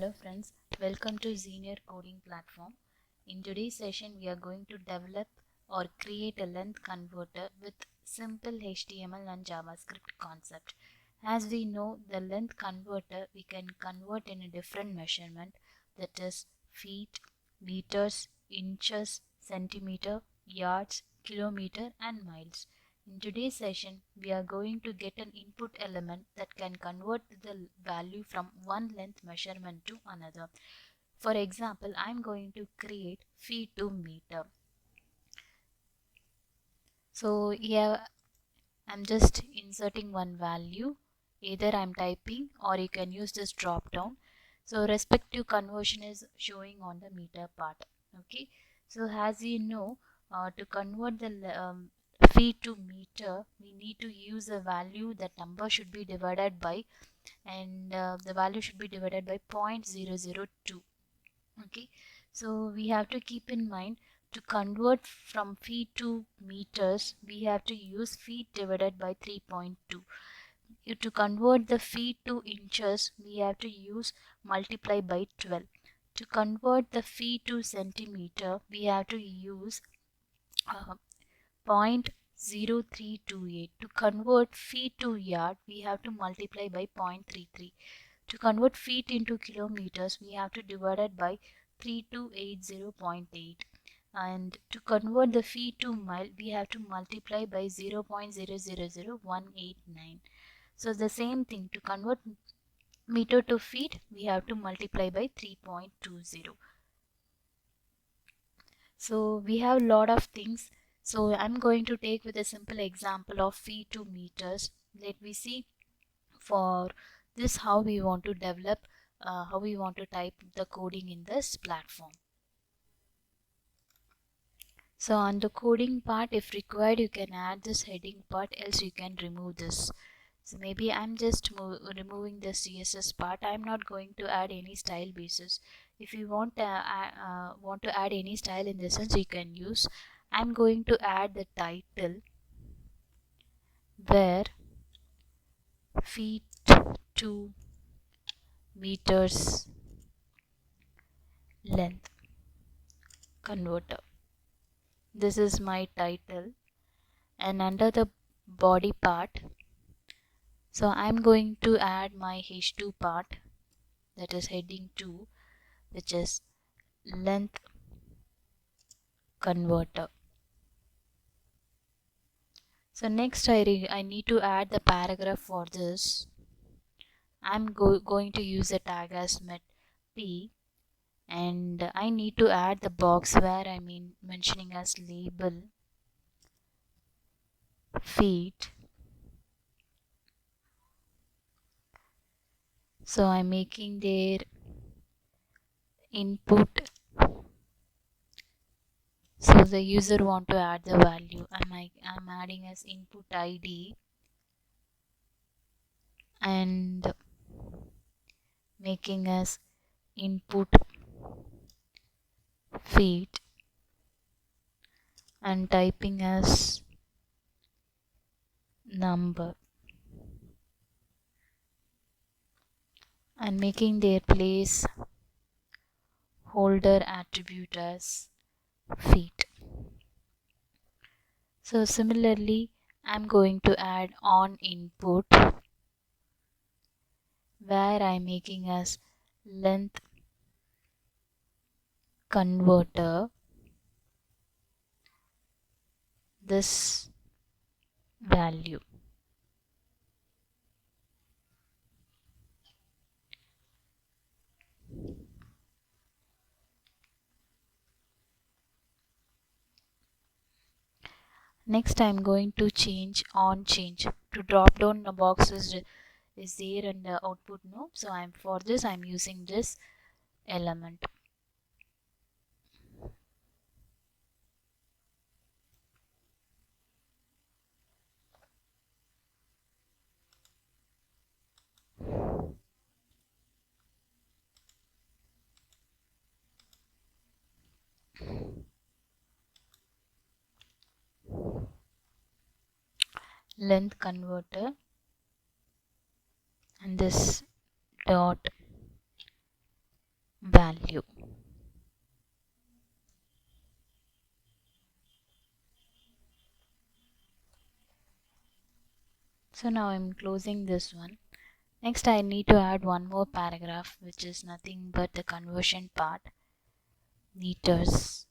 Hello friends, welcome to Senior Coding Platform. In today's session, we are going to develop or create a length converter with simple HTML and JavaScript concept. As we know, the length converter we can convert in a different measurement, that is feet, meters, inches, centimeter, yards, kilometer and miles. In today's session, we are going to get an input element that can convert the value from one length measurement to another. For example, I'm going to create feet to meter. So here I'm just inserting one value. Either I'm typing or you can use this drop down. So respective conversion is showing on the meter part. Okay. So as you know, to convert the feet to meter, we need to use a value that number should be divided by, and the value should be divided by 0.002. Okay, so we have to keep in mind, to convert from feet to meters we have to use feet divided by 3.2. To convert the feet to inches we have to use multiply by 12. To convert the feet to centimeter we have to use 0.0328. To convert feet to yard we have to multiply by 0.33. To convert feet into kilometers we have to divide it by 3280.8, and to convert the feet to mile we have to multiply by 0.000189. So the same thing, to convert meter to feet we have to multiply by 3.20. So we have a lot of things. So I'm going to take with a simple example of feet to meters. Let me see for this how we want to develop, how we want to type the coding in this platform. So on the coding part, if required you can add this heading part, else you can remove this. So maybe I'm just removing the CSS part. I'm not going to add any style basis. If you want to add any style in this sense, you can use. I'm going to add the title where feet to meters length converter. This is my title, and under the body part, so I'm going to add my h2 part, that is heading 2, which is length converter. So next I need to add the paragraph for this. I'm going to use a tag as p, and I need to add the box where I mean mentioning as label feet. So I'm making their input. So the user want to add the value. I'm adding as input ID and making as input feet and typing as number and making their place holder attribute as feet. So similarly I'm going to add on input where I'm making as length converter this value. Next I'm going to change on change. To drop down the box is there and the output no. So for this I'm using this element. Length converter and this dot value. So now I'm closing this one. Next I need to add one more paragraph, which is nothing but the conversion part, meters,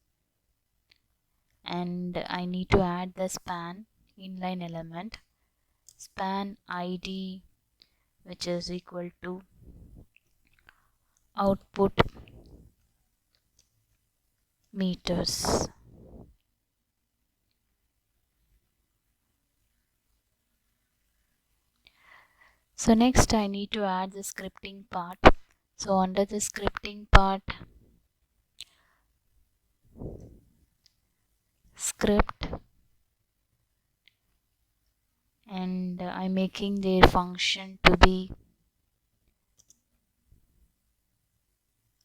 and I need to add the span inline element, span id, which is equal to output meters. So next I need to add the scripting part. So under the scripting part, script, and I'm making their function to be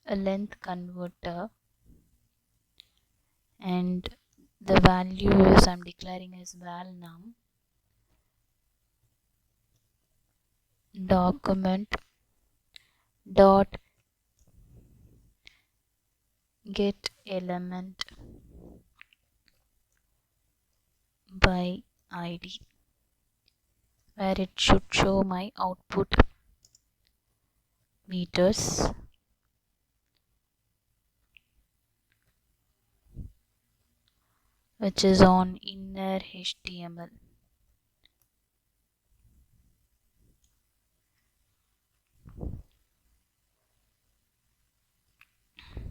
a length converter, and the value is I'm declaring as val num document dot get element by id, where it should show my output meters, which is on inner HTML.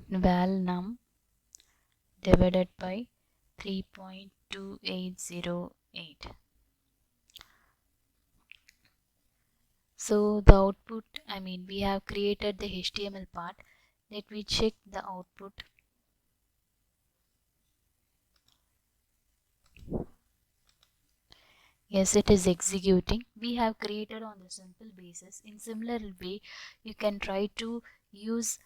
Val num divided by 3.2808. So the output, we have created the HTML part. Let me check the output. Yes, it is executing. We have created on the simple basis. In similar way, you can try to use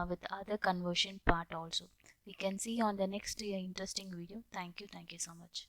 with other conversion part also. We can see on the next interesting video. Thank you so much.